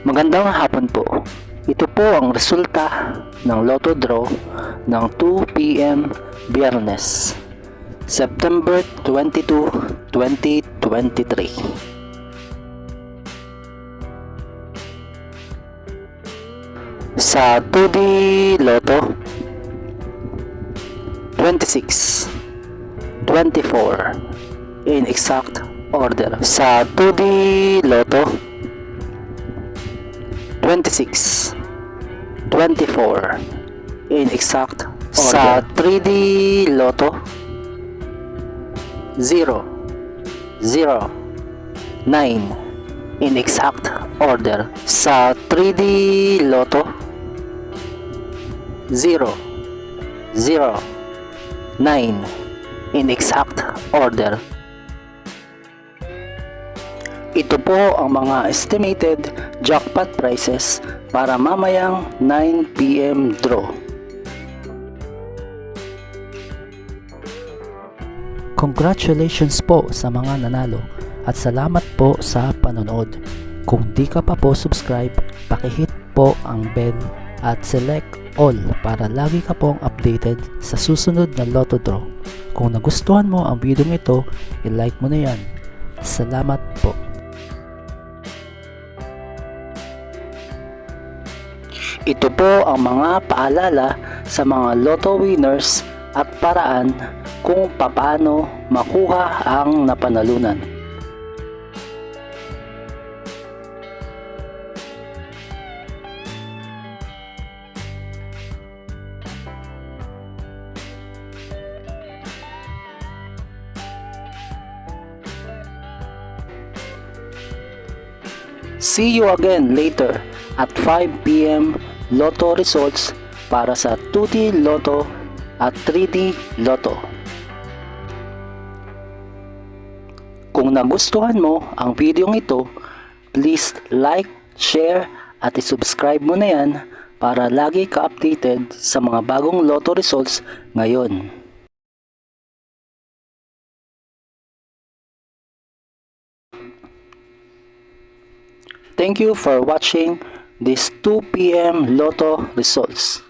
Magandang hapon po. Ito po ang resulta ng Lotto Draw ng 2 p.m. Biyernes, September 22, 2023. Sa 2D Lotto, 26, 24 in exact order. Sa 2D Lotto, 26, 24 in exact order. Sa 3D Lotto, 0, 0, 9 in exact order. Sa 3D Lotto, 0, 0, 9 in exact order. Ito po ang mga estimated jackpot prices para mamayang 9 p.m. draw. Congratulations po sa mga nanalo at salamat po sa panonood. Kung di ka pa po subscribe, pakihit po ang bell at select all para lagi ka pong updated sa susunod na Lotto Draw. Kung nagustuhan mo ang video ito, i-like mo na yan. Salamat po. Ito po ang mga paalala sa mga Lotto winners at paraan kung paano makuha ang napanalunan. See you again later at 5 p.m. Lotto results para sa 2D Lotto at 3D Lotto. Kung nagustuhan mo ang video ito, please like, share at i-subscribe mo na yan para lagi ka updated sa mga bagong Lotto results ngayon. Thank you for watching this 2 p.m. Lotto results.